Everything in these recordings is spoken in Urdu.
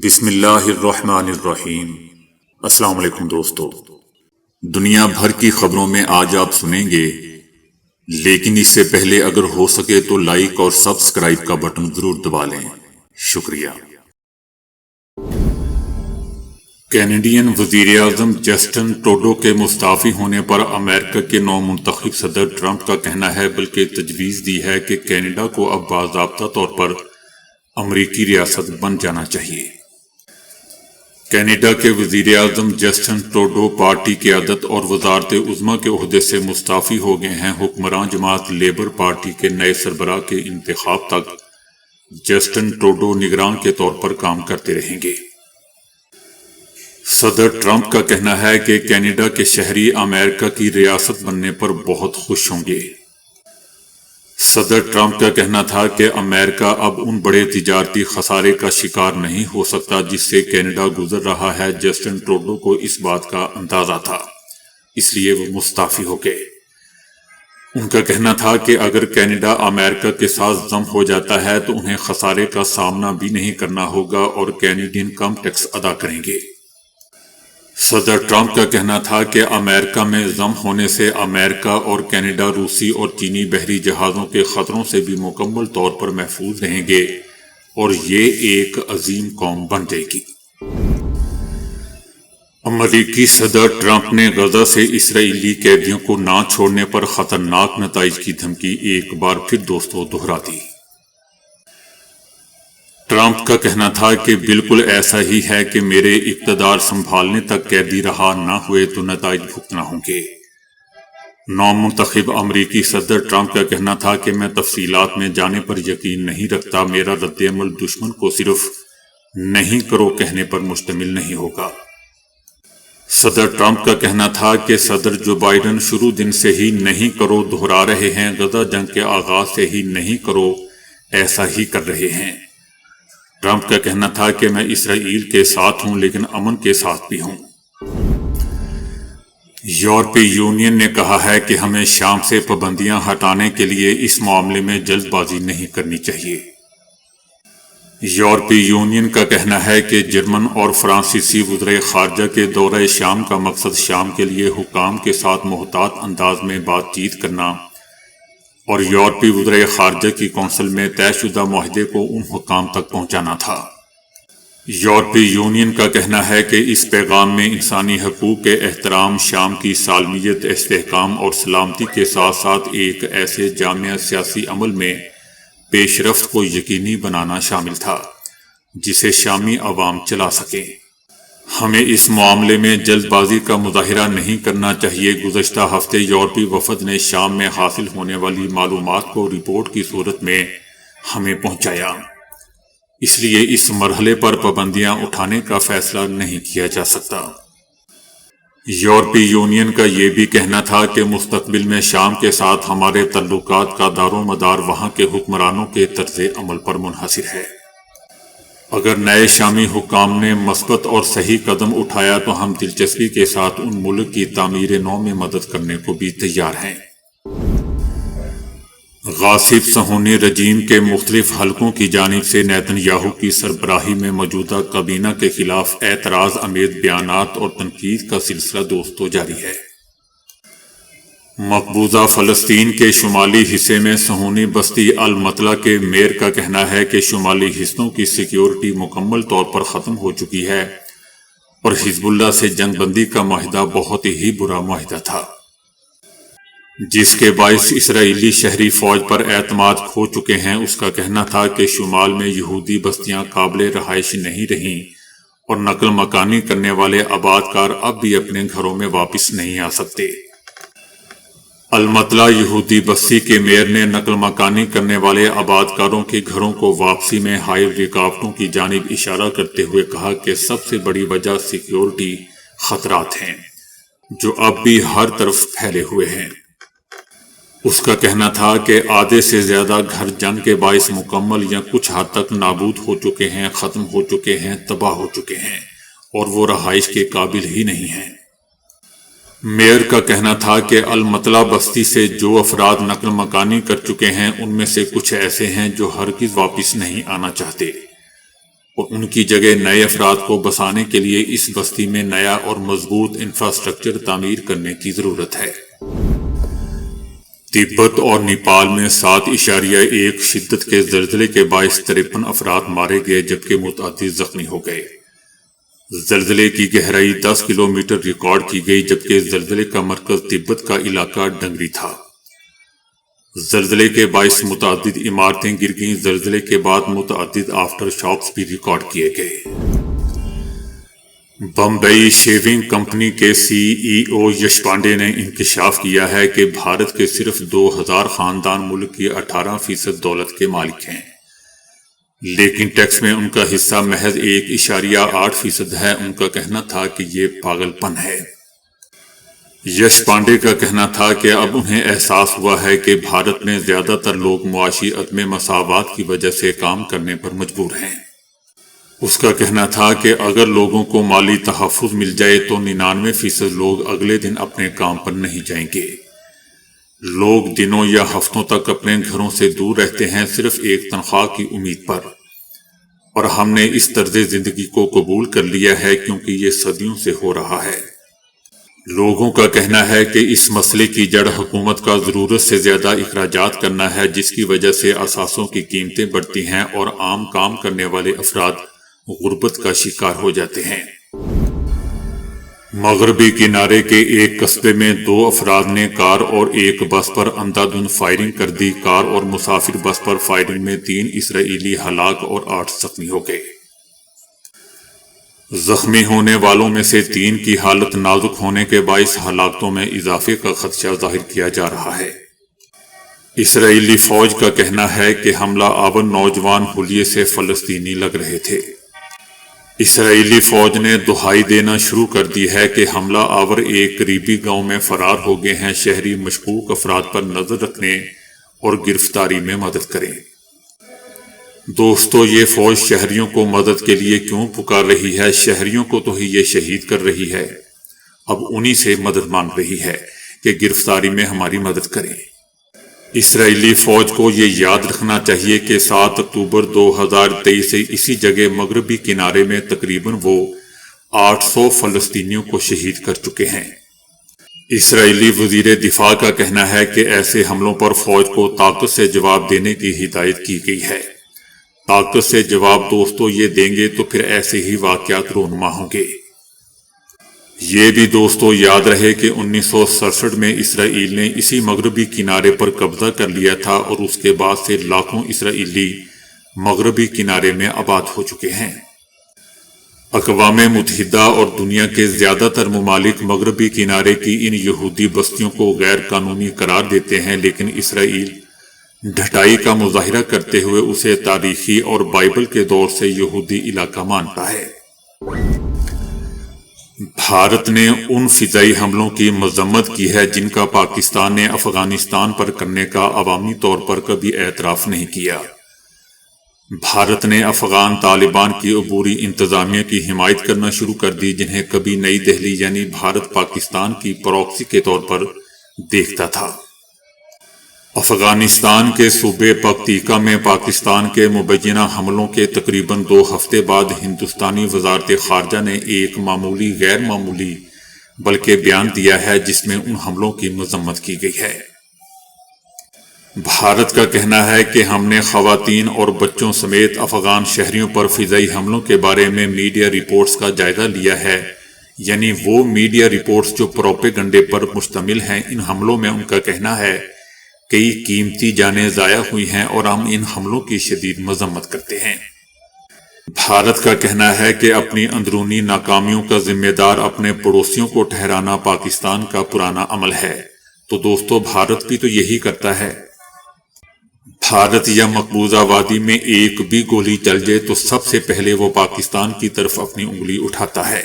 بسم اللہ الرحمن الرحیم۔ السلام علیکم دوستو، دنیا بھر کی خبروں میں آج آپ سنیں گے، لیکن اس سے پہلے اگر ہو سکے تو لائک اور سبسکرائب کا بٹن ضرور دبا لیں۔ شکریہ۔ کینیڈین وزیر اعظم جسٹن ٹروڈو کے مستعفی ہونے پر امریکہ کے نو منتخب صدر ٹرمپ کا کہنا ہے بلکہ تجویز دی ہے کہ کینیڈا کو اب باضابطہ طور پر امریکی ریاست بن جانا چاہیے۔ کینیڈا کے وزیر اعظم جسٹن ٹروڈو پارٹی قیادت اور وزارت عظمیٰ کے عہدے سے مستعفی ہو گئے ہیں۔ حکمراں جماعت لیبر پارٹی کے نئے سربراہ کے انتخاب تک جسٹن ٹروڈو نگران کے طور پر کام کرتے رہیں گے۔ صدر ٹرمپ کا کہنا ہے کہ کینیڈا کے شہری امریکہ کی ریاست بننے پر بہت خوش ہوں گے۔ صدر ٹرمپ کا کہنا تھا کہ امریکہ اب ان بڑے تجارتی خسارے کا شکار نہیں ہو سکتا جس سے کینیڈا گزر رہا ہے۔ جسٹن ٹروڈو کو اس بات کا اندازہ تھا، اس لیے وہ مستعفی ہو گئے۔ ان کا کہنا تھا کہ اگر کینیڈا امریکہ کے ساتھ ضم ہو جاتا ہے تو انہیں خسارے کا سامنا بھی نہیں کرنا ہوگا اور کینیڈین کم ٹیکس ادا کریں گے۔ صدر ٹرمپ کا کہنا تھا کہ امریکہ میں ضم ہونے سے امریکہ اور کینیڈا روسی اور چینی بحری جہازوں کے خطروں سے بھی مکمل طور پر محفوظ رہیں گے اور یہ ایک عظیم قوم بن جائے گی۔ امریکی صدر ٹرمپ نے غزہ سے اسرائیلی قیدیوں کو نہ چھوڑنے پر خطرناک نتائج کی دھمکی ایک بار پھر دوستوں دہرا دی۔ ٹرمپ کا کہنا تھا کہ بالکل ایسا ہی ہے کہ میرے اقتدار سنبھالنے تک قیدی رہا نہ ہوئے تو نتائج بھگتنا ہوں گے۔ نو منتخب امریکی صدر ٹرمپ کا کہنا تھا کہ میں تفصیلات میں جانے پر یقین نہیں رکھتا، میرا رد عمل دشمن کو صرف نہیں کرو کہنے پر مشتمل نہیں ہوگا۔ صدر ٹرمپ کا کہنا تھا کہ صدر جو بائیڈن شروع دن سے ہی نہیں کرو دہرا رہے ہیں، غزہ جنگ کے آغاز سے ہی نہیں کرو ایسا ہی کر رہے ہیں۔ ٹرمپ کا کہنا تھا کہ میں اسرائیل کے ساتھ ہوں لیکن امن کے ساتھ بھی ہوں۔ یورپی یونین نے کہا ہے کہ ہمیں شام سے پابندیاں ہٹانے کے لیے اس معاملے میں جلد بازی نہیں کرنی چاہیے۔ یورپی یونین کا کہنا ہے کہ جرمن اور فرانسیسی وزرائے خارجہ کے دورہ شام کا مقصد شام کے لیے حکام کے ساتھ محتاط انداز میں بات چیت کرنا اور یورپی وزرائے خارجہ کی کونسل میں طے شدہ معاہدے کو ان حکام تک پہنچانا تھا۔ یورپی یونین کا کہنا ہے کہ اس پیغام میں انسانی حقوق کے احترام، شام کی سالمیت، استحکام اور سلامتی کے ساتھ ساتھ ایک ایسے جامع سیاسی عمل میں پیش رفت کو یقینی بنانا شامل تھا جسے شامی عوام چلا سکیں۔ ہمیں اس معاملے میں جلد بازی کا مظاہرہ نہیں کرنا چاہیے۔ گزشتہ ہفتے یورپی وفد نے شام میں حاصل ہونے والی معلومات کو رپورٹ کی صورت میں ہمیں پہنچایا، اس لیے اس مرحلے پر پابندیاں اٹھانے کا فیصلہ نہیں کیا جا سکتا۔ یورپی یونین کا یہ بھی کہنا تھا کہ مستقبل میں شام کے ساتھ ہمارے تعلقات کا دار و مدار وہاں کے حکمرانوں کے طرز عمل پر منحصر ہے۔ اگر نئے شامی حکام نے مثبت اور صحیح قدم اٹھایا تو ہم دلچسپی کے ساتھ ان ملک کی تعمیر نو میں مدد کرنے کو بھی تیار ہیں۔ غاصب صہیونی رجیم کے مختلف حلقوں کی جانب سے نیتن یاہو کی سربراہی میں موجودہ کابینہ کے خلاف اعتراض آمیز بیانات اور تنقید کا سلسلہ دوستوں جاری ہے۔ مقبوضہ فلسطین کے شمالی حصے میں صہیونی بستی المطلع کے میئر کا کہنا ہے کہ شمالی حصوں کی سیکیورٹی مکمل طور پر ختم ہو چکی ہے اور حزب اللہ سے جنگ بندی کا معاہدہ بہت ہی برا معاہدہ تھا جس کے باعث اسرائیلی شہری فوج پر اعتماد کھو چکے ہیں۔ اس کا کہنا تھا کہ شمال میں یہودی بستیاں قابل رہائش نہیں رہیں اور نقل مکانی کرنے والے آباد کار اب بھی اپنے گھروں میں واپس نہیں آ سکتے۔ المطلع یہودی بستی کے میئر نے نقل مکانی کرنے والے آباد کاروں کے گھروں کو واپسی میں حائل رکاوٹوں کی جانب اشارہ کرتے ہوئے کہا کہ سب سے بڑی وجہ سیکیورٹی خطرات ہیں جو اب بھی ہر طرف پھیلے ہوئے ہیں۔ اس کا کہنا تھا کہ آدھے سے زیادہ گھر جنگ کے باعث مکمل یا کچھ حد تک نابود ہو چکے ہیں، ختم ہو چکے ہیں، تباہ ہو چکے ہیں اور وہ رہائش کے قابل ہی نہیں ہیں۔ میئر کا کہنا تھا کہ المطلع بستی سے جو افراد نقل مکانی کر چکے ہیں ان میں سے کچھ ایسے ہیں جو ہرگز واپس نہیں آنا چاہتے۔ اور ان کی جگہ نئے افراد کو بسانے کے لیے اس بستی میں نیا اور مضبوط انفراسٹرکچر تعمیر کرنے کی ضرورت ہے۔ تبت اور نیپال میں 7.1 شدت کے زلزلے کے باعث 53 افراد مارے گئے جبکہ متعدد زخمی ہو گئے۔ زلزلے کی گہرائی 10 کلومیٹر ریکارڈ کی گئی جبکہ زلزلے کا مرکز تبت کا علاقہ ڈنگری تھا۔ زلزلے کے باعث متعدد عمارتیں گر گئیں۔ زلزلے کے بعد متعدد آفٹر شاکس بھی ریکارڈ کیے گئے۔ بمبئی شیونگ کمپنی کے CEO یش پانڈے نے انکشاف کیا ہے کہ بھارت کے صرف 2000 خاندان ملک کی 18% دولت کے مالک ہیں، لیکن ٹیکس میں ان کا حصہ محض 1.8% ہے۔ ان کا کہنا تھا کہ یہ پاگل پن ہے۔ یش پانڈے کا کہنا تھا کہ اب انہیں احساس ہوا ہے کہ بھارت میں زیادہ تر لوگ معاشی عدم مساوات کی وجہ سے کام کرنے پر مجبور ہیں۔ اس کا کہنا تھا کہ اگر لوگوں کو مالی تحفظ مل جائے تو 99% لوگ اگلے دن اپنے کام پر نہیں جائیں گے۔ لوگ دنوں یا ہفتوں تک اپنے گھروں سے دور رہتے ہیں صرف ایک تنخواہ کی امید پر، اور ہم نے اس طرز زندگی کو قبول کر لیا ہے کیونکہ یہ صدیوں سے ہو رہا ہے۔ لوگوں کا کہنا ہے کہ اس مسئلے کی جڑ حکومت کا ضرورت سے زیادہ اخراجات کرنا ہے، جس کی وجہ سے اثاثوں کی قیمتیں بڑھتی ہیں اور عام کام کرنے والے افراد غربت کا شکار ہو جاتے ہیں۔ مغربی کنارے کے ایک قصبے میں 2 افراد نے کار اور ایک بس پر اندھا دھند فائرنگ کر دی۔ کار اور مسافر بس پر فائرنگ میں 3 اسرائیلی ہلاک اور 8 زخمی ہو گئے۔ زخمی ہونے والوں میں سے 3 کی حالت نازک ہونے کے باعث ہلاکتوں میں اضافے کا خدشہ ظاہر کیا جا رہا ہے۔ اسرائیلی فوج کا کہنا ہے کہ حملہ آور نوجوان حلیے سے فلسطینی لگ رہے تھے۔ اسرائیلی فوج نے دہائی دینا شروع کر دی ہے کہ حملہ آور ایک قریبی گاؤں میں فرار ہو گئے ہیں۔ شہری مشکوک افراد پر نظر رکھنے اور گرفتاری میں مدد کریں۔ دوستو، یہ فوج شہریوں کو مدد کے لیے کیوں پکار رہی ہے؟ شہریوں کو تو ہی یہ شہید کر رہی ہے، اب انہی سے مدد مانگ رہی ہے کہ گرفتاری میں ہماری مدد کریں۔ اسرائیلی فوج کو یہ یاد رکھنا چاہیے کہ 7 اکتوبر 2023 سے اسی جگہ مغربی کنارے میں تقریباً وہ 800 فلسطینیوں کو شہید کر چکے ہیں۔ اسرائیلی وزیر دفاع کا کہنا ہے کہ ایسے حملوں پر فوج کو طاقت سے جواب دینے کی ہدایت کی گئی ہے۔ طاقت سے جواب دوستو یہ دیں گے تو پھر ایسے ہی واقعات رونما ہوں گے۔ یہ بھی دوستو یاد رہے کہ 1967 میں اسرائیل نے اسی مغربی کنارے پر قبضہ کر لیا تھا اور اس کے بعد سے لاکھوں اسرائیلی مغربی کنارے میں آباد ہو چکے ہیں۔ اقوام متحدہ اور دنیا کے زیادہ تر ممالک مغربی کنارے کی ان یہودی بستیوں کو غیر قانونی قرار دیتے ہیں، لیکن اسرائیل ڈھٹائی کا مظاہرہ کرتے ہوئے اسے تاریخی اور بائبل کے دور سے یہودی علاقہ مانتا ہے۔ بھارت نے ان فضائی حملوں کی مذمت کی ہے جن کا پاکستان نے افغانستان پر کرنے کا عوامی طور پر کبھی اعتراف نہیں کیا۔ بھارت نے افغان طالبان کی عبوری انتظامیہ کی حمایت کرنا شروع کر دی، جنہیں کبھی نئی دہلی یعنی بھارت پاکستان کی پراکسی کے طور پر دیکھتا تھا۔ افغانستان کے صوبے پکتیکا میں پاکستان کے مبینہ حملوں کے تقریباً 2 ہفتے بعد ہندوستانی وزارت خارجہ نے ایک معمولی غیر معمولی بلکہ بیان دیا ہے جس میں ان حملوں کی مذمت کی گئی ہے۔ بھارت کا کہنا ہے کہ ہم نے خواتین اور بچوں سمیت افغان شہریوں پر فضائی حملوں کے بارے میں میڈیا رپورٹس کا جائزہ لیا ہے، یعنی وہ میڈیا رپورٹس جو پروپیگنڈے پر مشتمل ہیں۔ ان حملوں میں ان کا کہنا ہے کئی قیمتی جانیں ضائع ہوئی ہیں اور ہم ان حملوں کی شدید مذمت کرتے ہیں۔ بھارت کا کہنا ہے کہ اپنی اندرونی ناکامیوں کا ذمہ دار اپنے پڑوسیوں کو ٹھہرانا پاکستان کا پرانا عمل ہے، تو دوستو بھارت بھی تو یہی کرتا ہے۔ بھارت یا مقبوضہ وادی میں ایک بھی گولی چل جائے تو سب سے پہلے وہ پاکستان کی طرف اپنی انگلی اٹھاتا ہے۔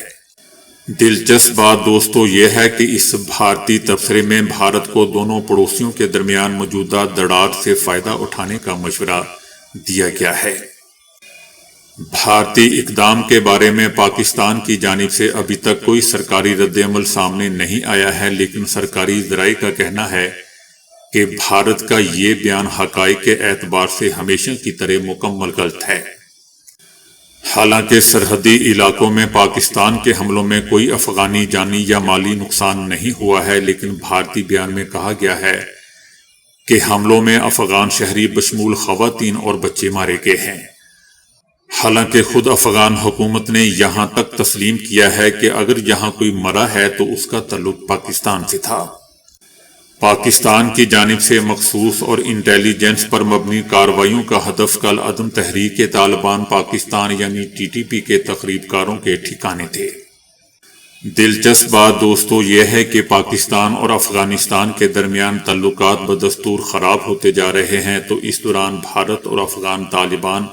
دلچسپ بات دوستو یہ ہے کہ اس بھارتی تبصرے میں بھارت کو دونوں پڑوسیوں کے درمیان موجودہ دراڑ سے فائدہ اٹھانے کا مشورہ دیا گیا ہے۔ بھارتی اقدام کے بارے میں پاکستان کی جانب سے ابھی تک کوئی سرکاری رد عمل سامنے نہیں آیا ہے، لیکن سرکاری ذرائع کا کہنا ہے کہ بھارت کا یہ بیان حقائق کے اعتبار سے ہمیشہ کی طرح مکمل غلط ہے۔ حالانکہ سرحدی علاقوں میں پاکستان کے حملوں میں کوئی افغانی جانی یا مالی نقصان نہیں ہوا ہے، لیکن بھارتی بیان میں کہا گیا ہے کہ حملوں میں افغان شہری بشمول خواتین اور بچے مارے گئے ہیں۔ حالانکہ خود افغان حکومت نے یہاں تک تسلیم کیا ہے کہ اگر یہاں کوئی مرا ہے تو اس کا تعلق پاکستان سے تھا۔ پاکستان کی جانب سے مخصوص اور انٹیلیجنس پر مبنی کارروائیوں کا ہدف کل عدم تحریک طالبان پاکستان یعنی TTP کے تخریب کاروں کے ٹھکانے تھے۔ دلچسپ بات دوستو یہ ہے کہ پاکستان اور افغانستان کے درمیان تعلقات بدستور خراب ہوتے جا رہے ہیں، تو اس دوران بھارت اور افغان طالبان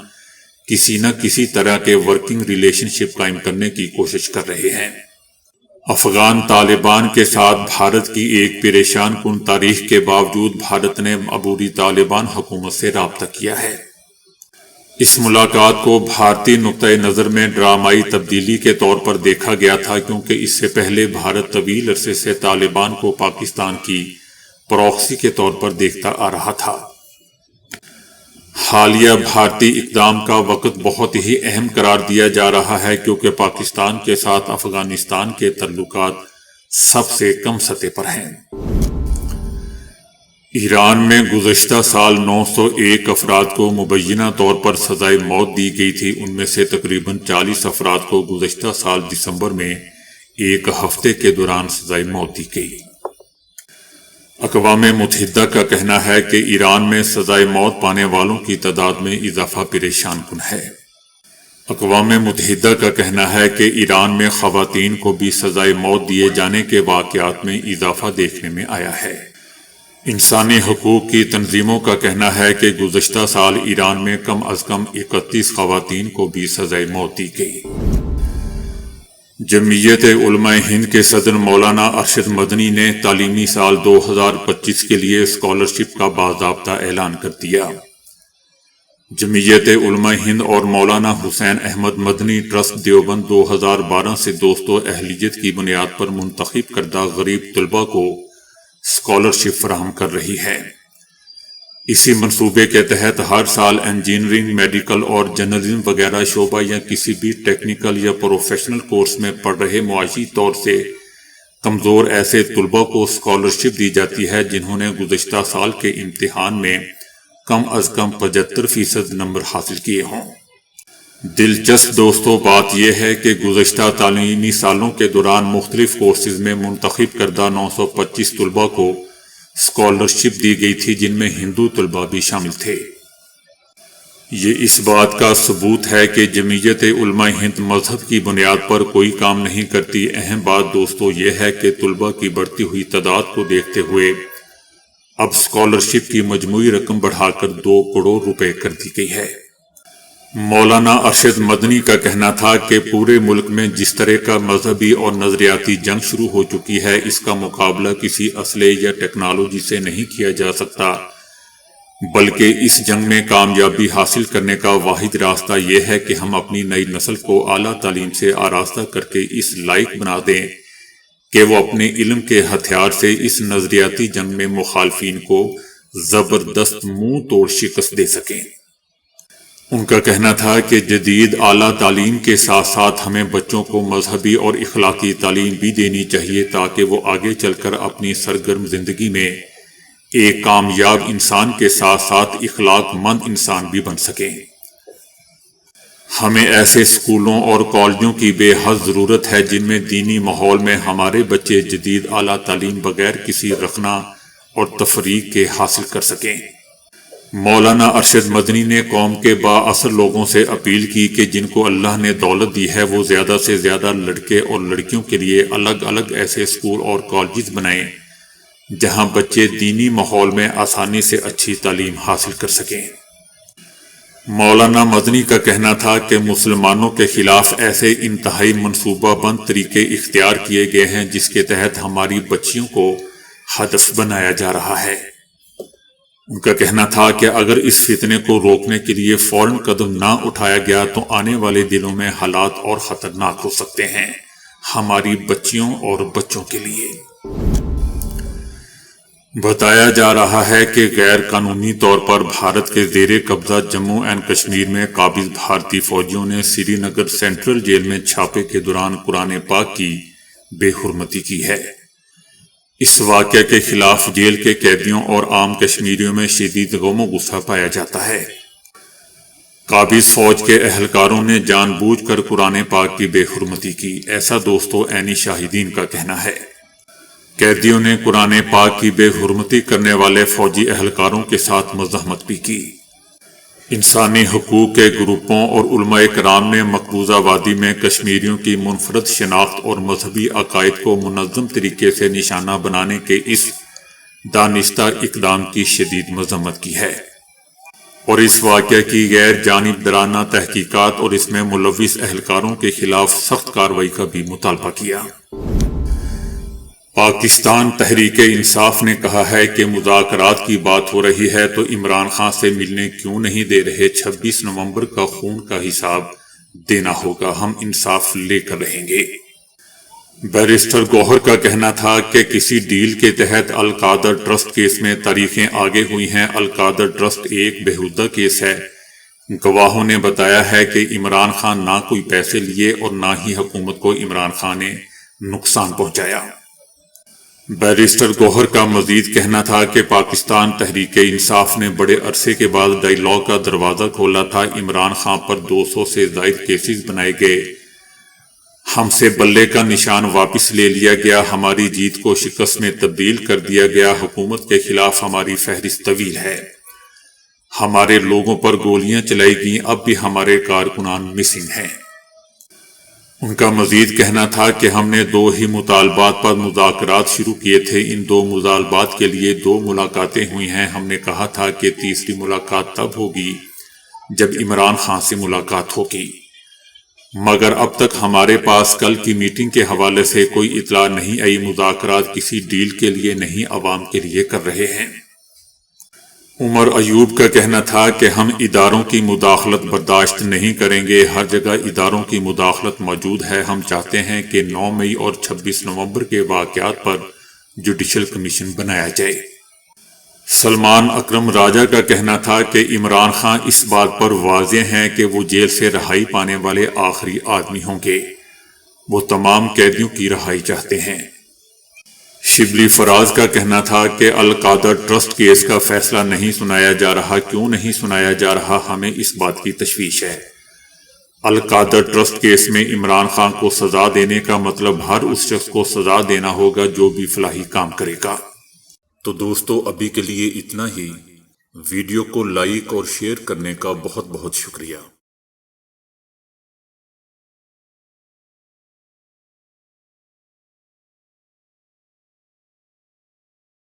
کسی نہ کسی طرح کے ورکنگ ریلیشن شپ قائم کرنے کی کوشش کر رہے ہیں۔ افغان طالبان کے ساتھ بھارت کی ایک پریشان کن تاریخ کے باوجود بھارت نے عبوری طالبان حکومت سے رابطہ کیا ہے۔ اس ملاقات کو بھارتی نقطۂ نظر میں ڈرامائی تبدیلی کے طور پر دیکھا گیا تھا، کیونکہ اس سے پہلے بھارت طویل عرصے سے طالبان کو پاکستان کی پراکسی کے طور پر دیکھتا آ رہا تھا۔ حالیہ بھارتی اقدام کا وقت بہت ہی اہم قرار دیا جا رہا ہے، کیونکہ پاکستان کے ساتھ افغانستان کے تعلقات سب سے کم سطح پر ہیں۔ ایران میں گزشتہ سال 901 افراد کو مبینہ طور پر سزائے موت دی گئی تھی، ان میں سے تقریباً 40 افراد کو گزشتہ سال دسمبر میں ایک ہفتے کے دوران سزائے موت دی گئی۔ اقوام متحدہ کا کہنا ہے کہ ایران میں سزائے موت پانے والوں کی تعداد میں اضافہ پریشان کن ہے۔ اقوام متحدہ کا کہنا ہے کہ ایران میں خواتین کو بھی سزائے موت دیے جانے کے واقعات میں اضافہ دیکھنے میں آیا ہے۔ انسانی حقوق کی تنظیموں کا کہنا ہے کہ گزشتہ سال ایران میں کم از کم 31 خواتین کو بھی سزائے موت دی گئی۔ جمعیت علماء ہند کے صدر مولانا ارشد مدنی نے تعلیمی سال 2025 کے لیے اسکالرشپ کا باضابطہ اعلان کر دیا۔ جمعیت علماء ہند اور مولانا حسین احمد مدنی ٹرسٹ دیوبند 2012 سے دوست و اہلیت کی بنیاد پر منتخب کردہ غریب طلباء کو اسکالرشپ فراہم کر رہی ہے۔ اسی منصوبے کے تحت ہر سال انجینئرنگ، میڈیکل اور جرنلزم وغیرہ شعبہ یا کسی بھی ٹیکنیکل یا پروفیشنل کورس میں پڑھ رہے معاشی طور سے کمزور ایسے طلباء کو اسکالرشپ دی جاتی ہے جنہوں نے گزشتہ سال کے امتحان میں کم از کم 75% نمبر حاصل کیے ہوں۔ دلچسپ دوستو بات یہ ہے کہ گزشتہ تعلیمی سالوں کے دوران مختلف کورسز میں منتخب کردہ 925 طلباء کو اسکالرشپ دی گئی تھی، جن میں ہندو طلباء بھی شامل تھے۔ یہ اس بات کا ثبوت ہے کہ جمعیت علماء ہند مذہب کی بنیاد پر کوئی کام نہیں کرتی۔ اہم بات دوستو یہ ہے کہ طلباء کی بڑھتی ہوئی تعداد کو دیکھتے ہوئے اب اسکالرشپ کی مجموعی رقم بڑھا کر 2 کروڑ روپے کر دی گئی ہے۔ مولانا ارشد مدنی کا کہنا تھا کہ پورے ملک میں جس طرح کا مذہبی اور نظریاتی جنگ شروع ہو چکی ہے، اس کا مقابلہ کسی اسلحے یا ٹیکنالوجی سے نہیں کیا جا سکتا، بلکہ اس جنگ میں کامیابی حاصل کرنے کا واحد راستہ یہ ہے کہ ہم اپنی نئی نسل کو اعلیٰ تعلیم سے آراستہ کر کے اس لائق بنا دیں کہ وہ اپنے علم کے ہتھیار سے اس نظریاتی جنگ میں مخالفین کو زبردست منہ توڑ شکست دے سکیں۔ ان کا کہنا تھا کہ جدید اعلیٰ تعلیم کے ساتھ ساتھ ہمیں بچوں کو مذہبی اور اخلاقی تعلیم بھی دینی چاہیے تاکہ وہ آگے چل کر اپنی سرگرم زندگی میں ایک کامیاب انسان کے ساتھ ساتھ اخلاق مند انسان بھی بن سکیں۔ ہمیں ایسے اسکولوں اور کالجوں کی بے حد ضرورت ہے جن میں دینی ماحول میں ہمارے بچے جدید اعلیٰ تعلیم بغیر کسی رخنہ اور تفریق کے حاصل کر سکیں۔ مولانا ارشد مدنی نے قوم کے بااثر لوگوں سے اپیل کی کہ جن کو اللہ نے دولت دی ہے وہ زیادہ سے زیادہ لڑکے اور لڑکیوں کے لیے الگ الگ ایسے اسکول اور کالجز بنائیں جہاں بچے دینی ماحول میں آسانی سے اچھی تعلیم حاصل کر سکیں۔ مولانا مدنی کا کہنا تھا کہ مسلمانوں کے خلاف ایسے انتہائی منصوبہ بند طریقے اختیار کیے گئے ہیں جس کے تحت ہماری بچیوں کو ہدف بنایا جا رہا ہے۔ ان کا کہنا تھا کہ اگر اس فتنے کو روکنے کے لیے فوراً قدم نہ اٹھایا گیا تو آنے والے دنوں میں حالات اور خطرناک ہو سکتے ہیں ہماری بچیوں اور بچوں کے لیے۔ بتایا جا رہا ہے کہ غیر قانونی طور پر بھارت کے زیر قبضہ جموں اینڈ کشمیر میں قابض بھارتی فوجیوں نے سری نگر سینٹرل جیل میں چھاپے کے دوران قرآن پاک کی بے حرمتی کی ہے۔ اس واقعے کے خلاف جیل کے قیدیوں اور عام کشمیریوں میں شدید غم و غصہ پایا جاتا ہے۔ قابض فوج کے اہلکاروں نے جان بوجھ کر قرآن پاک کی بے حرمتی کی، ایسا دوستو عینی شاہدین کا کہنا ہے۔ قیدیوں نے قرآن پاک کی بے حرمتی کرنے والے فوجی اہلکاروں کے ساتھ مزاحمت بھی کی۔ انسانی حقوق کے گروپوں اور علماء کرام نے مقبوضہ وادی میں کشمیریوں کی منفرد شناخت اور مذہبی عقائد کو منظم طریقے سے نشانہ بنانے کے اس دانستہ اقدام کی شدید مذمت کی ہے اور اس واقعے کی غیر جانبدارانہ تحقیقات اور اس میں ملوث اہلکاروں کے خلاف سخت کارروائی کا بھی مطالبہ کیا۔ پاکستان تحریک انصاف نے کہا ہے کہ مذاکرات کی بات ہو رہی ہے تو عمران خان سے ملنے کیوں نہیں دے رہے؟ 26 نومبر کا خون کا حساب دینا ہوگا، ہم انصاف لے کر رہیں گے۔ بیرسٹر گوہر کا کہنا تھا کہ کسی ڈیل کے تحت القادر ٹرسٹ کیس میں تاریخیں آگے ہوئی ہیں۔ القادر ٹرسٹ ایک بیہودہ کیس ہے۔ گواہوں نے بتایا ہے کہ عمران خان نہ کوئی پیسے لیے اور نہ ہی حکومت کو عمران خان نے نقصان پہنچایا۔ بیرسٹر گوہر کا مزید کہنا تھا کہ پاکستان تحریک انصاف نے بڑے عرصے کے بعد ڈائیلاگ کا دروازہ کھولا تھا۔ عمران خان پر 200 سے زائد کیسز بنائے گئے، ہم سے بلے کا نشان واپس لے لیا گیا، ہماری جیت کو شکست میں تبدیل کر دیا گیا، حکومت کے خلاف ہماری فہرست طویل ہے، ہمارے لوگوں پر گولیاں چلائی گئیں، اب بھی ہمارے کارکنان مسنگ ہیں۔ ان کا مزید کہنا تھا کہ ہم نے 2 ہی مطالبات پر مذاکرات شروع کیے تھے، ان 2 مطالبات کے لیے 2 ملاقاتیں ہوئی ہیں، ہم نے کہا تھا کہ تیسری ملاقات تب ہوگی جب عمران خان سے ملاقات ہوگی، مگر اب تک ہمارے پاس کل کی میٹنگ کے حوالے سے کوئی اطلاع نہیں آئی، مذاکرات کسی ڈیل کے لیے نہیں عوام کے لیے کر رہے ہیں۔ عمر ایوب کا کہنا تھا کہ ہم اداروں کی مداخلت برداشت نہیں کریں گے، ہر جگہ اداروں کی مداخلت موجود ہے، ہم چاہتے ہیں کہ 9 مئی اور 26 نومبر کے واقعات پر جوڈیشل کمیشن بنایا جائے۔ سلمان اکرم راجہ کا کہنا تھا کہ عمران خان اس بات پر واضح ہیں کہ وہ جیل سے رہائی پانے والے آخری آدمی ہوں گے، وہ تمام قیدیوں کی رہائی چاہتے ہیں۔ شبلی فراز کا کہنا تھا کہ القادر ٹرسٹ کیس کا فیصلہ نہیں سنایا جا رہا، کیوں نہیں سنایا جا رہا؟ ہمیں اس بات کی تشویش ہے۔ القادر ٹرسٹ کیس میں عمران خان کو سزا دینے کا مطلب ہر اس شخص کو سزا دینا ہوگا جو بھی فلاحی کام کرے گا۔ تو دوستو ابھی کے لیے اتنا ہی، ویڈیو کو لائک اور شیئر کرنے کا بہت بہت شکریہ۔